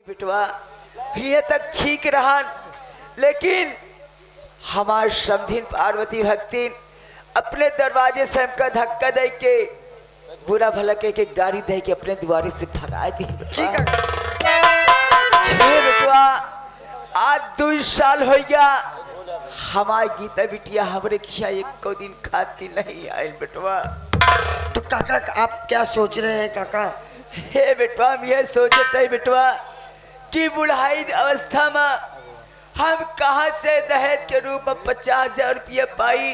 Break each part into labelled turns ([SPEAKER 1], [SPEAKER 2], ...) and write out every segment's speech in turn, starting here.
[SPEAKER 1] बिटवा ये तक ठीक रहा, लेकिन हमार समधिन पार्वती भक्ति अपने दरवाजे से हमका धक्का दे के बुरा भला के गाड़ी दे के अपने द्वारे से भगा दी। बिटवा आज 2 साल हो गया हमारी गीता बिटिया हमरे खिया एक दिन खाती नहीं आई। बेटवा
[SPEAKER 2] तो काका आप क्या सोच रहे हैं काका?
[SPEAKER 1] हे बेटवा हम ये सोचते हैं बेटवा कि बुढ़ाई अवस्था में हम कहाँ से दहेज के रूप में 50,000 रुपया पाई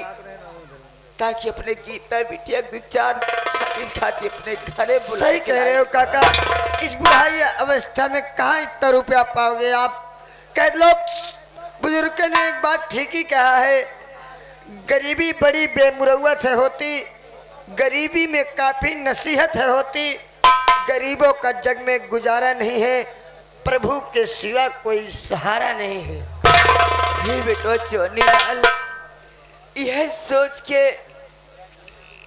[SPEAKER 1] ताकि अपने गीता बिटिया 2-4 दिन खाती अपने घरे बुला।
[SPEAKER 2] सही कह रहे हो काका, इस बुढ़ाई अवस्था में कहाँ इतना रुपया पाओगे आप? कह लोग बुजुर्ग ने एक बात ठीक ही कहा है, गरीबी बड़ी बेमुरौवत है होती, गरीबी में काफी नसीहत है होती, गरीबों का जग में गुजारा नहीं है, प्रभु के सिवा कोई सहारा नहीं है।
[SPEAKER 1] ये बेटो चोनी लाल यह सोच के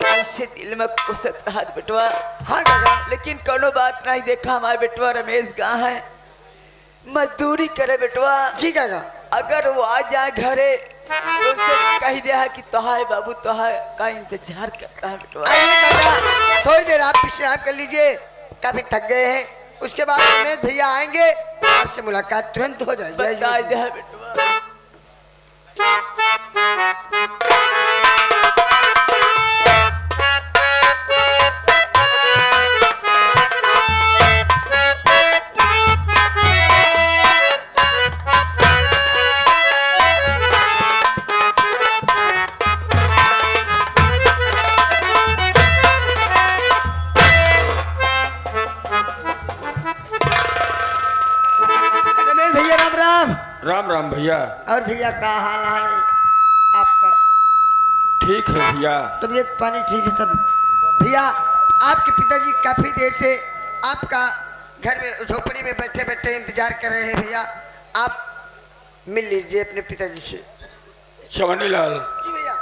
[SPEAKER 1] ऐसे दिल में कुसत रहा बेटवा।
[SPEAKER 2] हाँ काका,
[SPEAKER 1] लेकिन कोनो बात नहीं, देखा हमारे बेटवा रमेश गाँव है मजदूरी करे बेटवा।
[SPEAKER 2] जी काका,
[SPEAKER 1] अगर वो आ जाए घरे तो उनसे कह दिया कि तोहार बाबू तोहार का इंतजार करता है बेटवा।
[SPEAKER 2] आइए काका, थोड़ी देर आप विश्राम कर लीजिए, काफी थक गए हैं, उसके बाद रमेश भैया आएंगे, आपसे मुलाकात तुरंत हो जाएगी।
[SPEAKER 1] बता दिया बेटवा।
[SPEAKER 3] राम राम भैया।
[SPEAKER 2] और भैया का हाल है आपका?
[SPEAKER 3] ठीक है भैया,
[SPEAKER 2] तबीयत पानी ठीक है सब? भैया आपके पिताजी काफी देर से आपका घर में झोपड़ी में बैठे बैठे इंतजार कर रहे हैं। भैया आप मिल लीजिए अपने पिताजी से।
[SPEAKER 3] चवन्नी लाल
[SPEAKER 2] जी भैया।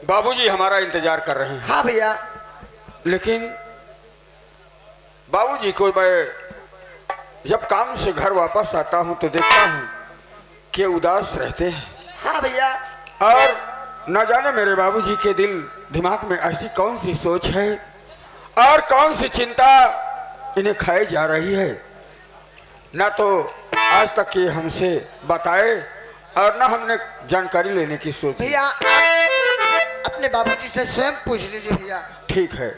[SPEAKER 3] बाबूजी हमारा इंतजार कर रहे हैं।
[SPEAKER 2] हाँ भैया।
[SPEAKER 3] लेकिन बाबूजी को मैं जब काम से घर वापस आता हूं तो देखता हूं कि उदास रहते हैं।
[SPEAKER 2] हाँ भैया।
[SPEAKER 3] और न जाने मेरे बाबूजी के दिमाग में ऐसी कौन सी सोच है और कौन सी चिंता इन्हें खाई जा रही है, ना तो आज तक ये हमसे बताए और ना हमने जानकारी लेने की सोच।
[SPEAKER 2] भैया आप अपने बाबूजी से स्वयं पूछ लीजिए भैया।
[SPEAKER 3] ठीक है।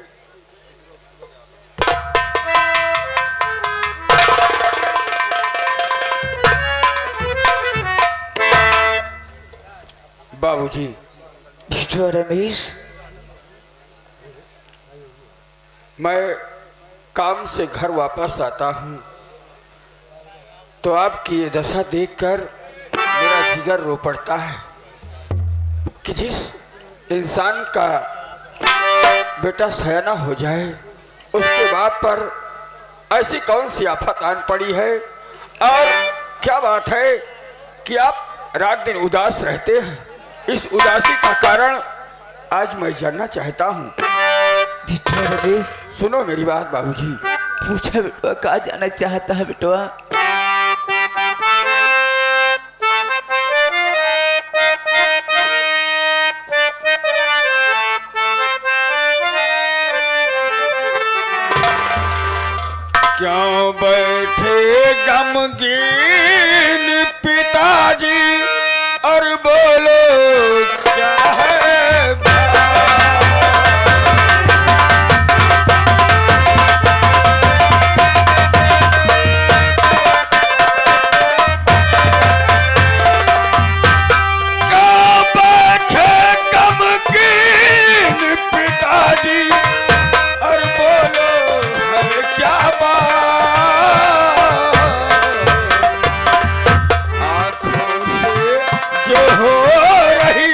[SPEAKER 3] बाबूजी।
[SPEAKER 1] बेटो रमेश,
[SPEAKER 3] मैं काम से घर वापस आता हूँ तो आपकी ये दशा देखकर मेरा जिगर रो पड़ता है कि जिस इंसान का बेटा सयाना हो जाए उसके बाप पर ऐसी कौन सी आफत आन पड़ी है, और क्या बात है कि आप रात दिन उदास रहते हैं। इस उदासी का कारण आज मैं जानना चाहता हूँ।
[SPEAKER 1] रमेश
[SPEAKER 3] सुनो मेरी बात बाबूजी।
[SPEAKER 1] पूछा बेटवा कहा जाना चाहता है बेटवा?
[SPEAKER 3] क्यों बैठे गमगीन पिताजी और बोलो क्या है? क्यों बैठे गमगीन पिताजी और बोलो है क्या बात? आँखों से जो हो रही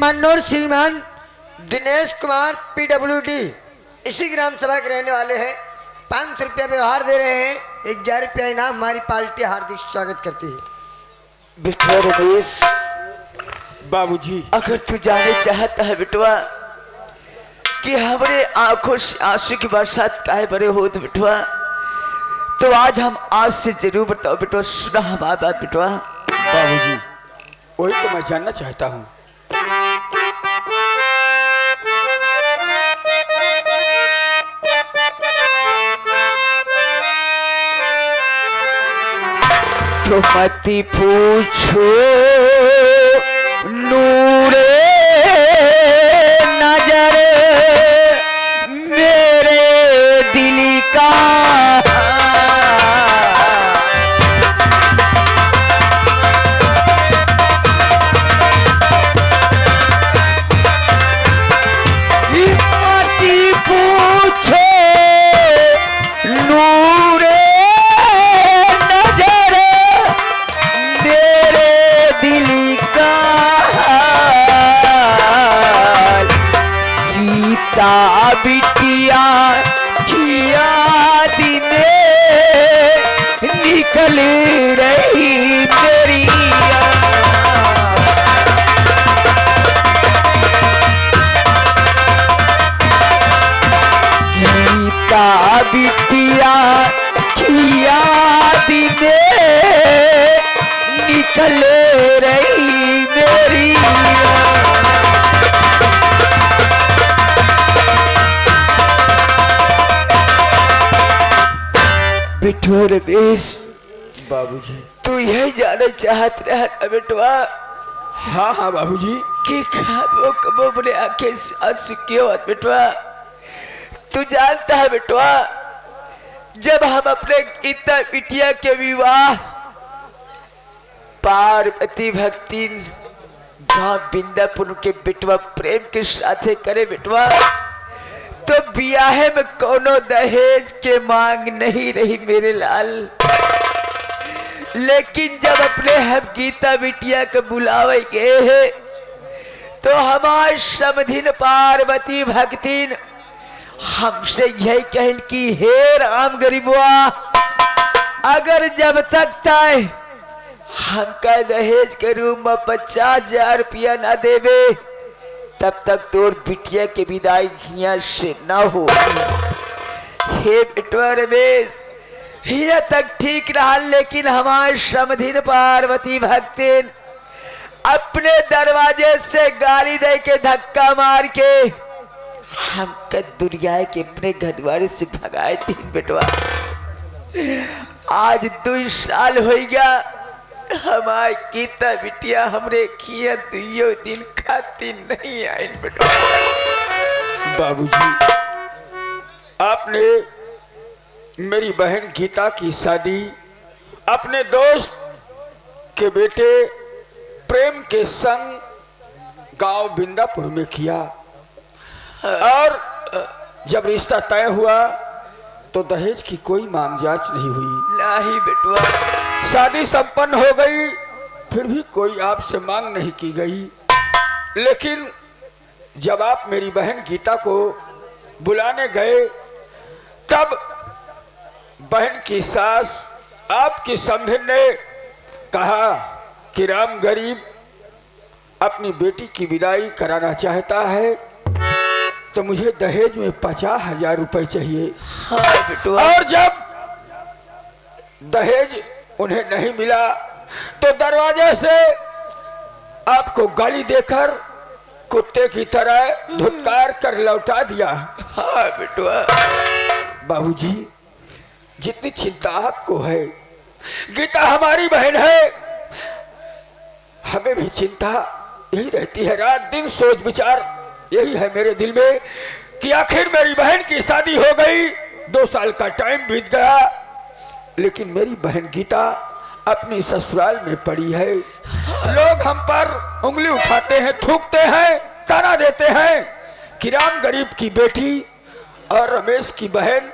[SPEAKER 2] मनोर श्रीमान दिनेश कुमार PWD इसी ग्राम सभा के रहने वाले हैं। 500 रुपया व्यवहार दे रहे हैं। 11 रुपया इनाम। हमारी पार्टी हार्दिक स्वागत करती है।
[SPEAKER 1] बिटवा रमेश,
[SPEAKER 3] बाबूजी,
[SPEAKER 1] अगर तू जाने चाहता है बिटवा कि हमारे आंखों से आंसू की बरसात काहे बड़े हो तो बिटवा, तो आज हम आपसे जरूर बताओ बिटवा। सुना हमारी बात बिटवा।
[SPEAKER 3] बाबूजी, वही तो मैं जानना चाहता हूँ।
[SPEAKER 1] तो मती पूछो नूरे नजर मेरे दिल का, मती पूछो नूरे नजर मेरे दिल का, गीता बिटिया की याद में निकल रही मेरी गीता बिटिया की याद में निकल रही मेरी। बिटवा रमेश,
[SPEAKER 3] बाबूजी,
[SPEAKER 1] तू यही जाना चाहत रहा ना बिटवा
[SPEAKER 3] हाँ हाँ बाबूजी,
[SPEAKER 1] कि खाबो कबो अपने आंखें से आंसू क्यों आत बिटवा। तू जानता है बिटवा, जब हम अपने गीता बिटिया के विवाह पार्वती भक्ति गांव बिंदापुर के बिटवा प्रेम के साथे करे बिटवा, तो ब्याहे में कोनो दहेज के मांग नहीं रही मेरे लाल। लेकिन जब अपने हम गीता बिटिया के बुलावे गए हैं, तो हमारे समधिन पार्वती भक्तिन हमसे यही कहन कि हे राम गरीबुआ, अगर जब तक तय हमका दहेज के रूप में 50,000 रुपया न देवे, तब तक तोर बिटिया के विदाई हिया से न हो। हे बिटवा रमेश, हिया तक ठीक रहा, लेकिन हमारे समधिन पार्वती भक्तिन अपने दरवाजे से गाली दे के धक्का मार के हमका दुनिया के अपने घरवारे से भगाए थी बेटवा। आज 2 साल हो गया, हमारी गीता बिटिया हमरे किया 2 दिन खाती नहीं आई बेटा।
[SPEAKER 3] बाबूजी, आपने मेरी बहन गीता की शादी अपने दोस्त के बेटे प्रेम के संग गांव बिंदापुर में किया, और जब रिश्ता तय हुआ तो दहेज की कोई मांग जांच नहीं हुई।
[SPEAKER 1] नहीं बेटवा,
[SPEAKER 3] शादी संपन्न हो गई, फिर भी कोई आपसे मांग नहीं की गई। लेकिन जब आप मेरी बहन गीता को बुलाने गए, तब बहन की सास आपकी समधिन ने कहा कि राम गरीब अपनी बेटी की विदाई कराना चाहता है, तो मुझे दहेज में 50,000 रुपए चाहिए।
[SPEAKER 1] हाँ बेटवा।
[SPEAKER 3] और जब दहेज उन्हें नहीं मिला, तो दरवाजे से आपको गाली देकर कुत्ते की तरह धुतकार कर लौटा दिया।
[SPEAKER 1] हाँ बेटवा।
[SPEAKER 3] बाबूजी, जितनी चिंता आपको है, गीता हमारी बहन है, हमें भी चिंता यही रहती है। रात दिन सोच विचार यही है मेरे दिल में कि आखिर मेरी बहन की शादी हो गई, 2 साल का टाइम बीत गया, लेकिन मेरी बहन गीता अपनी ससुराल में पड़ी है। लोग हम पर उंगली उठाते हैं, थूकते हैं, ताना देते हैं कि राम गरीब की बेटी और रमेश की बहन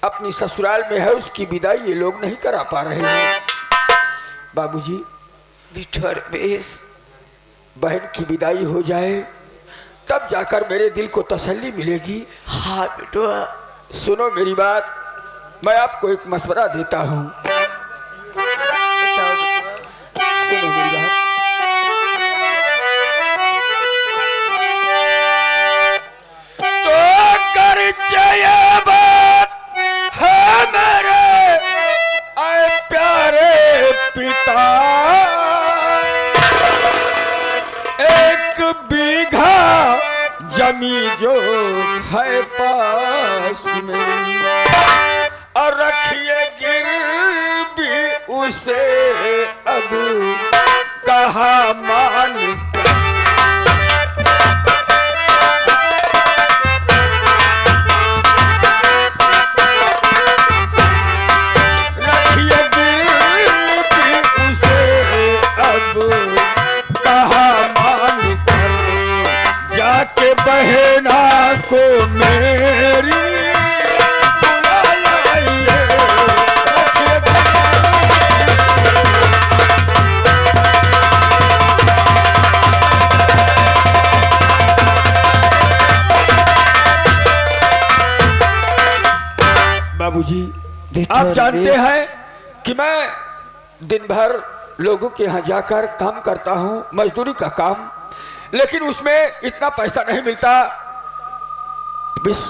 [SPEAKER 3] अपनी ससुराल में है, उसकी विदाई ये लोग नहीं करा पा रहे हैं। बाबूजी,
[SPEAKER 1] बेटा रमेश,
[SPEAKER 3] बहन की विदाई हो जाए तब जाकर मेरे दिल को तसल्ली मिलेगी।
[SPEAKER 1] हाँ बेटवा।
[SPEAKER 3] सुनो मेरी बात, मैं आपको एक मशवरा देता हूँ।
[SPEAKER 1] बताओ बेटवा।
[SPEAKER 3] सुनो मेरी बात। तो कर ये बात है मेरे आए प्यारे पिता, एक बीघा जमी जो है पास में, और रखिए गिरवी उसे अब कहा मान, रखिए गिरवी उसे अब कहा मान कर, जाके बहना को मेरी बुला लाइए। बाबूजी, आप जानते हैं कि मैं दिन भर लोगों के यहाँ जाकर काम करता हूँ, मजदूरी का काम, लेकिन उसमें इतना पैसा नहीं मिलता, बस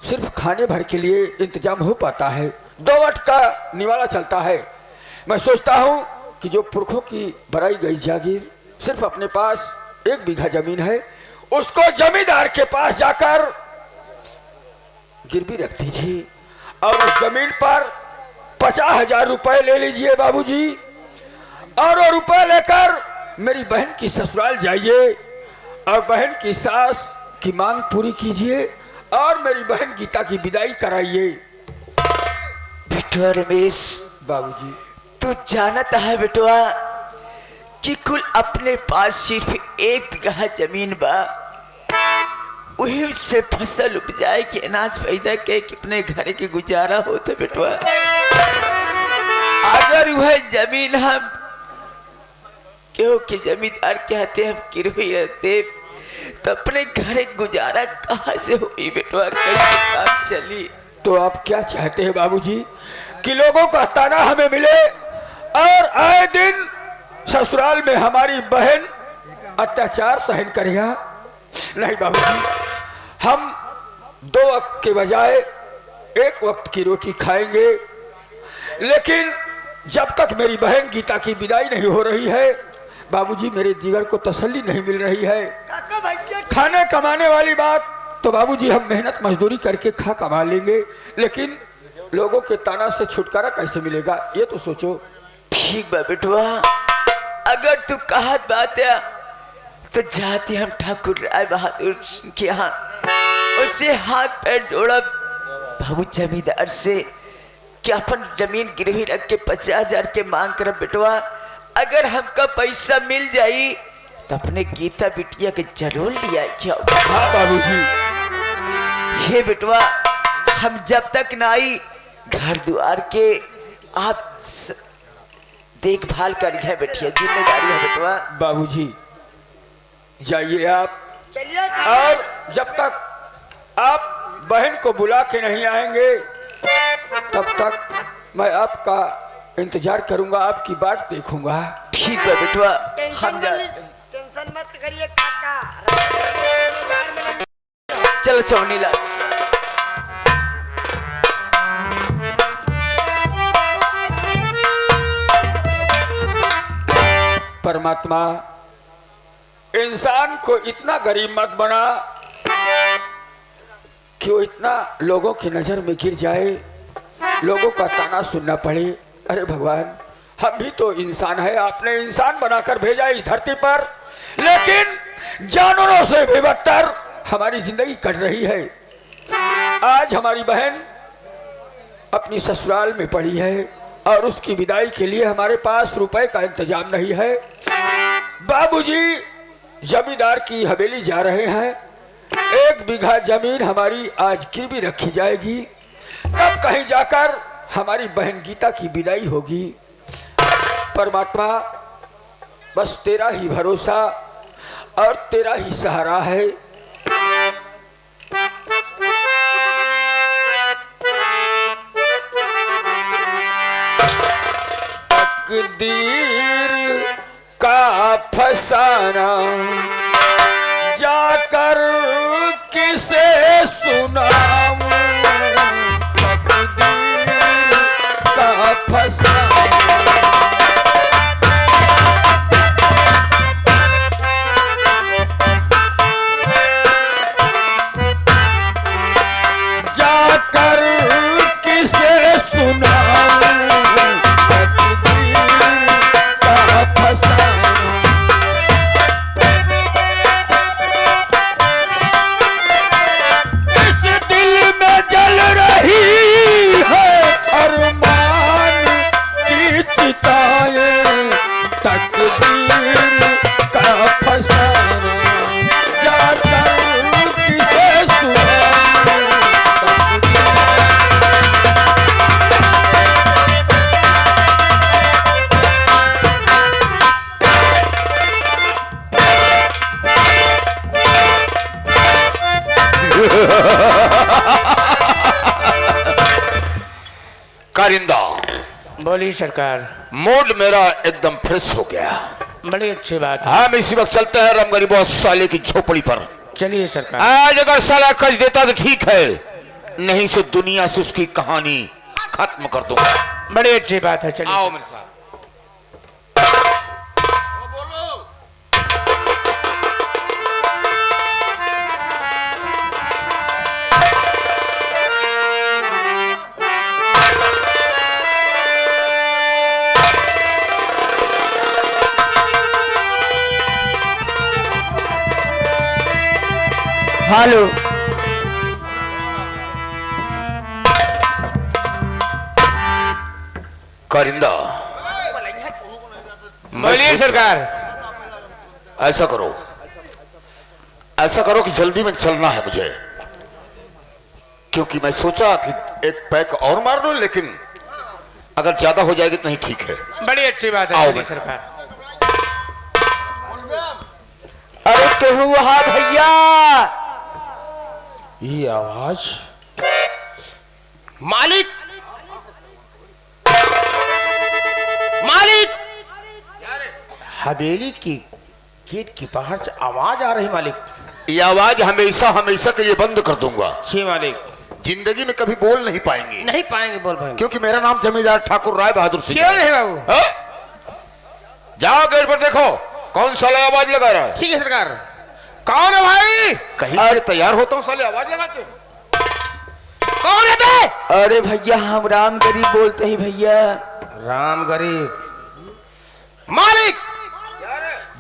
[SPEAKER 3] सिर्फ खाने भर के लिए इंतजाम हो पाता है। 2 वक्त का निवाला चलता है। मैं सोचता हूँ कि जो पुरखों की बनाई गई जागीर सिर्फ अपने पास 1 बीघा जमीन है, उसको जमींदार के पास जाकर गिरवी रख दीजिए और उस जमीन पर 50,000 रुपए ले लीजिए बाबूजी, और वो रुपए लेकर मेरी बहन की ससुराल जाइए और बहन की सास की मांग पूरी कीजिए और मेरी बहन गीता की विदाई कराइए।
[SPEAKER 1] बेटवा रमेश,
[SPEAKER 3] बाबूजी,
[SPEAKER 1] तू जानता है बेटवा कि कुल अपने पास सिर्फ 1 बीघा जमीन बा, वही से फसल उपजाए के अनाज पैदा के अपने घर के गुजारा होता बेटवा। अगर वह जमीन हम क्यों कि जमींदार कहते हम गिरवी रहते तो अपने घर गुजारा कहाँ से हुई बेटवा, कैसे काम चली?
[SPEAKER 3] तो आप क्या चाहते हैं बाबूजी कि लोगों का ताना हमें मिले और आए दिन ससुराल में हमारी बहन अत्याचार सहन करेगा? नहीं बाबूजी, हम 2 वक्त के बजाय 1 वक्त की रोटी खाएंगे, लेकिन जब तक मेरी बहन गीता की विदाई नहीं हो रही है बाबूजी, मेरे जिगर को तसल्ली नहीं मिल रही है। खाने कमाने वाली बात तो बाबूजी हम मेहनत मजदूरी करके कमा लेंगे, लेकिन लोगों के ताना से छुटकारा कैसे मिलेगा, ये तो सोचो।
[SPEAKER 1] ठीक बा बेटवा, अगर तू कहत बात है तो जाते हम ठाकुर राय बहादुर के यहाँ, उससे हाथ पैर जोड़ा बाबू जमींदार से कि अपन जमीन गिरवी रख के 50,000 के मांग कर बेटवा। अगर हमका पैसा मिल जाई तो अपने गीता बिटिया के जरूर लिया क्या?
[SPEAKER 3] हाँ बाबूजी।
[SPEAKER 1] हे बेटवा, हम जब तक ना आई घर द्वार के आप देखभाल करिए बेटिया, जिम्मेदारी है बेटवा।
[SPEAKER 3] बाबूजी जाइए आप,
[SPEAKER 2] चलिए
[SPEAKER 3] और जब तक आप बहन को बुला के नहीं आएंगे तब तक मैं आपका इंतजार करूंगा, आपकी बात देखूंगा।
[SPEAKER 1] ठीक है बेटवा, हम जा
[SPEAKER 2] टेंशन मत करिए काका।
[SPEAKER 1] चलो चौनीला।
[SPEAKER 3] परमात्मा इंसान को इतना गरीब मत बना कि वो इतना लोगों की नजर में गिर जाए, लोगों का ताना सुनना पड़े। अरे भगवान, हम भी तो इंसान है, आपने इंसान बनाकर भेजा इस धरती पर, लेकिन जानवरों से भी बदतर हमारी जिंदगी कट रही है। आज हमारी बहन अपनी ससुराल में पड़ी है और उसकी विदाई के लिए हमारे पास रुपए का इंतजाम नहीं है। बाबूजी जमींदार की हवेली जा रहे हैं, 1 बीघा जमीन हमारी आज गिरवी रखी जाएगी, तब कहीं जाकर हमारी बहन गीता की विदाई होगी। परमात्मा बस तेरा ही भरोसा, और तेरा ही सहारा है। तकदीर का फसाना जाकर किसे सुनाऊं, तकदीर का फसाना जाकर किसे सुनाऊं, तकदीर का फसाना। इस दिल में जल रही है अरमान की चिताएं, तकदीर का फसाना जाकर किसे सुनाऊं।
[SPEAKER 4] कारिंदा,
[SPEAKER 1] बोलिए सरकार।
[SPEAKER 4] मूड मेरा एकदम फ्रेश हो गया।
[SPEAKER 1] बड़ी अच्छी बात है।
[SPEAKER 4] हम इसी वक्त चलते हैं राम गरीब साले की झोपड़ी पर।
[SPEAKER 1] चलिए सरकार।
[SPEAKER 4] आज अगर साला कर्ज देता तो ठीक है, नहीं से दुनिया से उसकी कहानी खत्म कर दूंगा।
[SPEAKER 1] बड़ी अच्छी बात है, चलिए।
[SPEAKER 4] आओ मेरे साथ।
[SPEAKER 1] हेलो।
[SPEAKER 4] कारिंदा,
[SPEAKER 1] बोलिए सरकार।
[SPEAKER 4] ऐसा करो कि जल्दी में चलना है मुझे, क्योंकि मैं सोचा कि एक पैक और मार लूं, लेकिन अगर ज्यादा हो जाएगी तो नहीं ठीक है।
[SPEAKER 1] बड़ी अच्छी बात है,
[SPEAKER 4] आओ
[SPEAKER 1] चलिए
[SPEAKER 4] मैं।
[SPEAKER 1] सरकार। अरे कहूँ वहां भैया,
[SPEAKER 3] ये आवाज
[SPEAKER 1] मालिक, मालिक।
[SPEAKER 3] हवेली की गेट की बाहर से आवाज आ रही। मालिक,
[SPEAKER 4] ये आवाज हमेशा हमेशा के लिए बंद कर दूंगा।
[SPEAKER 3] जी मालिक।
[SPEAKER 4] जिंदगी में कभी बोल नहीं पाएंगे,
[SPEAKER 3] नहीं पाएंगे, बोल पाएंगे।
[SPEAKER 4] क्योंकि मेरा नाम जमींदार ठाकुर राय बहादुर सिंह
[SPEAKER 3] क्यों
[SPEAKER 4] है।
[SPEAKER 3] नहीं बाबू?
[SPEAKER 4] हाँ? जाओ गेट पर देखो कौन साला आवाज लगा रहा है।
[SPEAKER 3] ठीक है सरकार। कौन है भाई?
[SPEAKER 4] कहीं से तैयार होता हूँ, साले आवाज लगाते हो।
[SPEAKER 3] कौन है बे?
[SPEAKER 1] अरे भैया हम राम गरीब बोलते ही भैया।
[SPEAKER 3] राम गरीब। मालिक,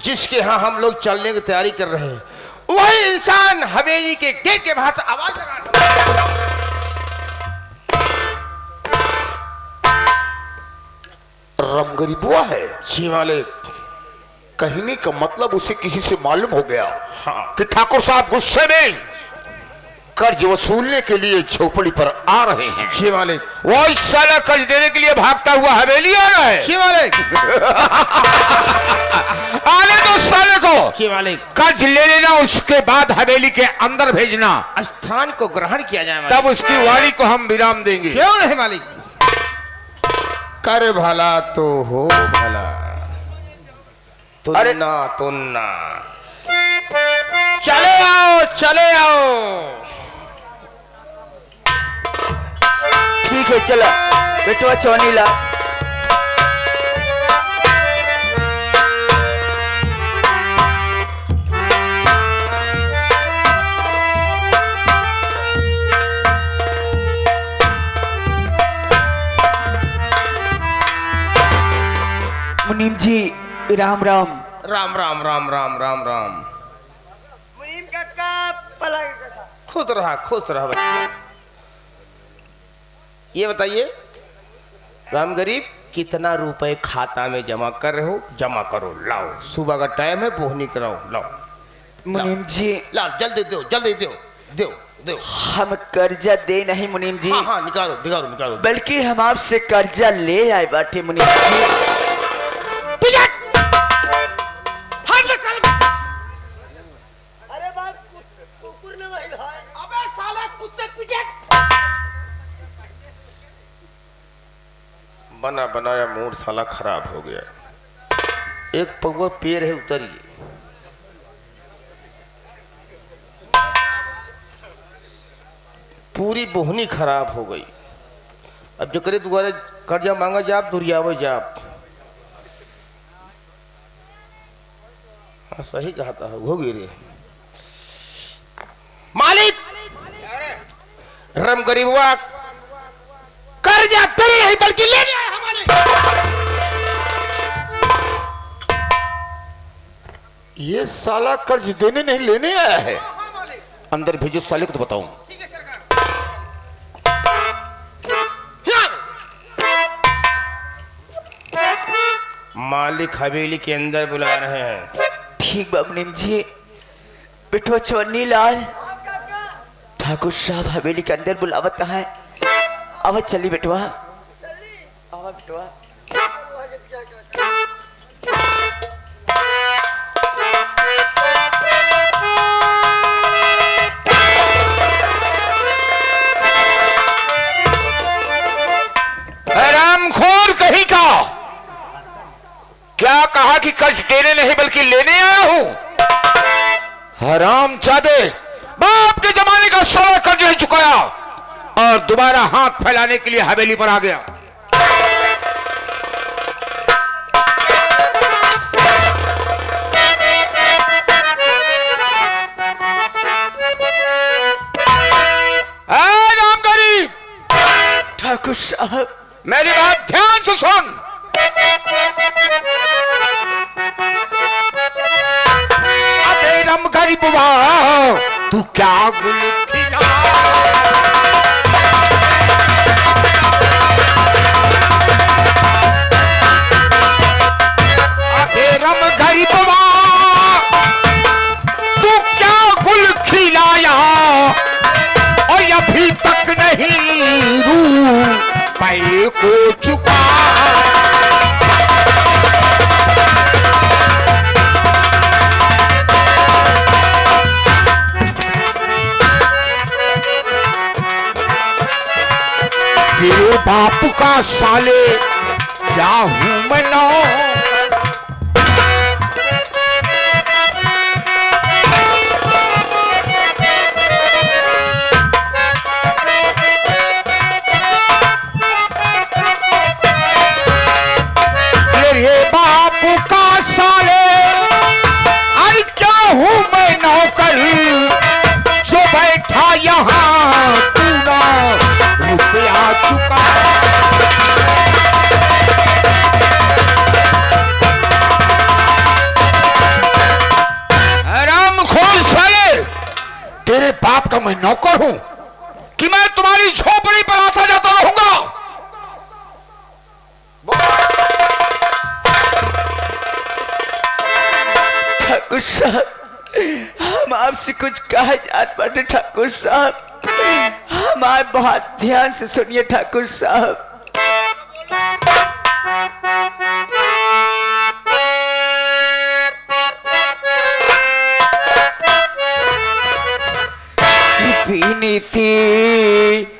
[SPEAKER 3] जिसके यहाँ हम लोग चलने की तैयारी कर रहे हैं, वही इंसान हवेली के गेट के बाहर से आवाज लगा रहा है।
[SPEAKER 4] रामगरी बुआ है।
[SPEAKER 3] जी मालिक।
[SPEAKER 4] कहने का मतलब उसे किसी से मालूम हो गया
[SPEAKER 3] हाँ।
[SPEAKER 4] कि ठाकुर साहब गुस्से में कर्ज वसूलने के लिए झोपड़ी पर आ रहे हैं।
[SPEAKER 3] जी मालिक।
[SPEAKER 4] वो इस साला कर्ज देने के लिए भागता हुआ हवेली आ रहा है।
[SPEAKER 3] जी मालिक।
[SPEAKER 4] आने दो साले को।
[SPEAKER 3] जी मालिक।
[SPEAKER 4] कर्ज ले लेना, उसके बाद हवेली के अंदर भेजना,
[SPEAKER 3] स्थान को ग्रहण किया जाए मालिक।
[SPEAKER 4] तब उसकी वाणी को हम विराम देंगे।
[SPEAKER 3] क्यों नहीं मालिक? कर भला तो हो भला, तुन्ना तुन्ना। चले आओ, चले आओ।
[SPEAKER 1] ठीक है, चला बेटवा चौनी ला। मुनीम जी राम राम।
[SPEAKER 3] राम राम राम राम राम राम।
[SPEAKER 2] मुनीम काका पलंग का
[SPEAKER 3] खुश रहा बच्चे। ये बताइए राम गरीब, कितना रुपए खाता में जमा कर रहे हो? जमा करो, लाओ। सुबह का टाइम है, बोहनी कराओ, लाओ।
[SPEAKER 1] मुनीम जी
[SPEAKER 3] लाओ, जल्दी दो, जल्दी दो, दो दो।
[SPEAKER 1] हम कर्जा दे नहीं मुनीम जी।
[SPEAKER 3] हाँ हाँ, निकालो निकालो निकालो।
[SPEAKER 1] बल्कि हम आपसे कर्जा ले आए बाटे मुनीम जी।
[SPEAKER 5] बनाया मूड साला खराब हो गया। एक पगवा पेड़ है, उतरिए। पूरी बोहनी खराब हो गई। अब जो करे दोबारा कर्जा मांगा जाप, दुरियावे जाप। हाँ सही कहा था, हो गई रे मालिक। रम गरीबवा कर्जा तेरे नहीं बल्कि लेने आया हमारे।
[SPEAKER 4] ये साला कर्ज देने नहीं लेने आया है। अंदर भेजो साले को तो बताऊं।
[SPEAKER 5] मालिक हवेली के अंदर बुला रहे हैं।
[SPEAKER 1] ठीक बाबू जी। बिटवा चवन्नी लाल ठाकुर साहब हवेली के अंदर बुलावत है। अब चली बिटवा, अब बिटवा।
[SPEAKER 4] हरामखोर कहीं का, क्या कहा कि कर्ज देने नहीं बल्कि लेने आया हूं? हरामजादे, बाप के जमाने का सारा कर्ज नहीं चुकाया और दोबारा हाथ फैलाने के लिए हवेली पर आ गया। राम गरीब
[SPEAKER 1] ठाकुर साहब,
[SPEAKER 4] मेरी बात ध्यान से सुन। अबे राम गरीब, तू क्या गुल खिला? अबे राम गरीब, तू क्या गुल खिलाया और अभी तक नहीं रुपए को चुका। तेरे बाप का साले क्या हूं मैं नौ? तेरे बाप का साले अरे क्या हूं मैं नौकर जो बैठा यहां तू ना रुपया चुका। हरामखोर साले, तेरे बाप का मैं नौकर हूं कि मैं तुम्हारी झोपड़ी पर आता जाता रहूंगा?
[SPEAKER 1] ठाकुर साहब, हम आपसे कुछ कहा जात बाटे। ठाकुर साहब, हमारे बहुत ध्यान से सुनिए। ठाकुर साहब, विनती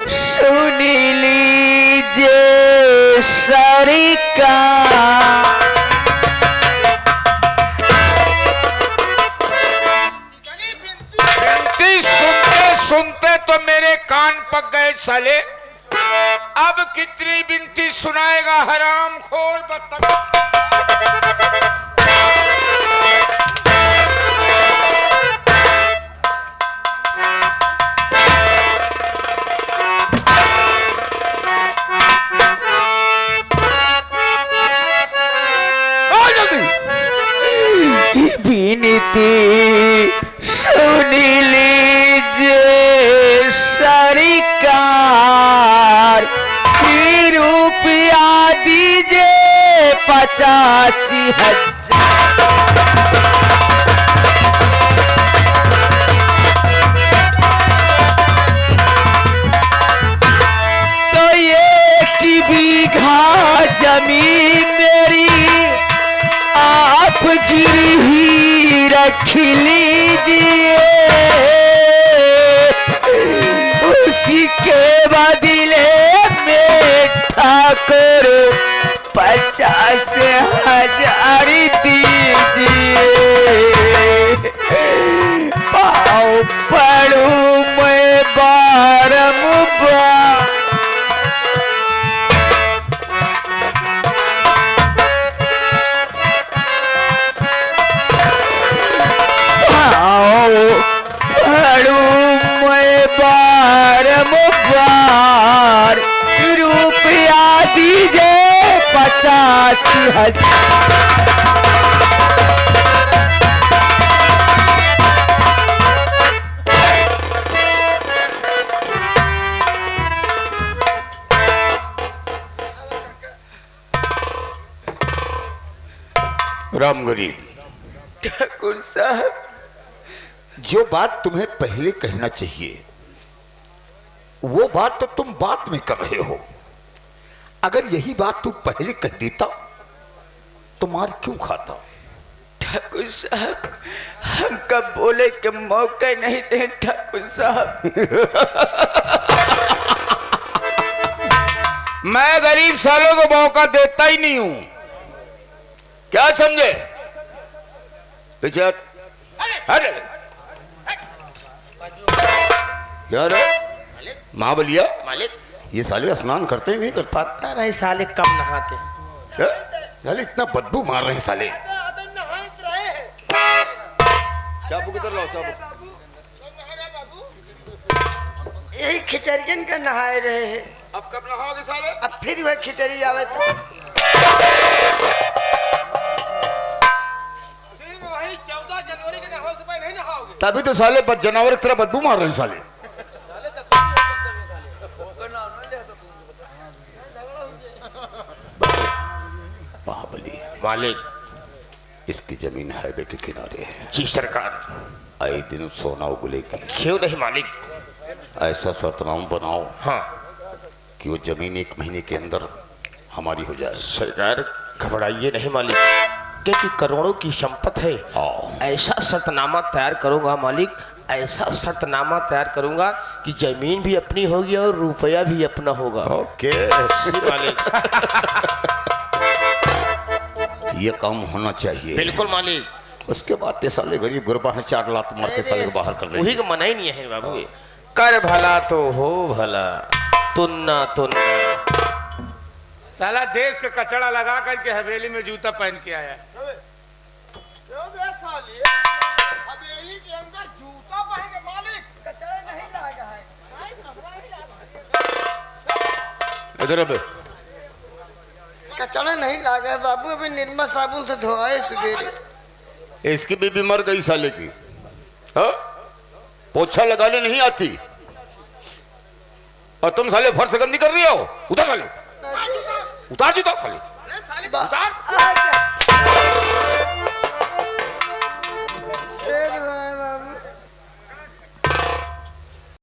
[SPEAKER 1] सुनी लीजिए सरकार।
[SPEAKER 4] सुनते तो मेरे कान पक गए साले। अब कितनी बिनती सुनाएगा हरामखोर बदतमीज।
[SPEAKER 1] विनती सुनी लीजिए सरकार, रुपया दीजिए 85,000। तो ये बीघा जमीन मेरी आप गिरवी रख लीजिए, उसी के बदले में ठाकुर 50,000 दीजिए, पाँव पड़ू मैं बारंबार। पड़ू मैं बारंबार, रुपया दीजिए 50,000।
[SPEAKER 4] राम गरीब,
[SPEAKER 1] ठाकुर साहब,
[SPEAKER 4] जो बात तुम्हें पहले कहना चाहिए वो बात तो तुम बात में कर रहे हो। अगर यही बात तू पहले कह देता तो मार क्यों खाता?
[SPEAKER 1] ठाकुर साहब, हम कब बोले के मौका नहीं दें ठाकुर साहब।
[SPEAKER 4] मैं गरीब सालों को मौका देता ही नहीं हूं, क्या समझे? अरे यार महाबलिया,
[SPEAKER 5] मालिक
[SPEAKER 4] ये साले स्नान करते ही नहीं करता?
[SPEAKER 5] पता नहीं साले कब नहाते।
[SPEAKER 4] क्या? साले इतना बदबू मार रहे हैं साले। साबू किधर लाओ साबू?
[SPEAKER 2] यही खिचड़ियन का नहाए रहे हैं।
[SPEAKER 4] अब कब नहाओगे साले?
[SPEAKER 2] अब फिर वह खिचड़ी आवे तो
[SPEAKER 5] वही 14 जनवरी के नहाओ से पहले नहीं नहाओगे।
[SPEAKER 4] तभी तो साले जानवर की तरह बदबू मार रहे हैं साले। महाबली
[SPEAKER 5] मालिक,
[SPEAKER 4] इसकी जमीन हाईवे के किनारे है।
[SPEAKER 5] जी सरकार।
[SPEAKER 4] आए दिन सोना उगलेगी।
[SPEAKER 5] क्यों नहीं मालिक?
[SPEAKER 4] ऐसा शर्तनामा बनाओ
[SPEAKER 5] हाँ
[SPEAKER 4] कि वो जमीन 1 महीने के अंदर हमारी हो जाए।
[SPEAKER 5] सरकार, घबराइए नहीं मालिक, क्योंकि करोड़ों की संपत्ति है। ऐसा शर्तनामा तैयार करूंगा मालिक, ऐसा शर्तनामा तैयार करूंगा कि जमीन भी अपनी होगी और रुपया भी अपना होगा।
[SPEAKER 4] ओके
[SPEAKER 5] मालिक।
[SPEAKER 4] ये काम होना चाहिए।
[SPEAKER 5] बिल्कुल मालिक।
[SPEAKER 4] उसके बाद ते साले गरीब गुरबा है 4 लात मार के साले को बाहर कर देंगे।
[SPEAKER 5] वही का मना ही नहीं है बाबू। कर भला तो हो भला, तुन्ना तुन्ना।
[SPEAKER 6] साला देश का कचड़ा लगा करके हवेली में जूता पहन के आया।
[SPEAKER 5] हवेली के अंदर जूता पहन के मालिक
[SPEAKER 2] कचड़ा नहीं लागा है।
[SPEAKER 4] इधर अब
[SPEAKER 2] कचड़ा नहीं लागा है बाबू, अभी निर्मा साबुन से धोआए सवेरे।
[SPEAKER 4] इसकी बीबी मर गई साले की। हाँ? पोछा लगाने नहीं आती और तुम साले फर्श गंदी कर रही हो। उतार साले, उतार जूता साले,
[SPEAKER 2] उतार।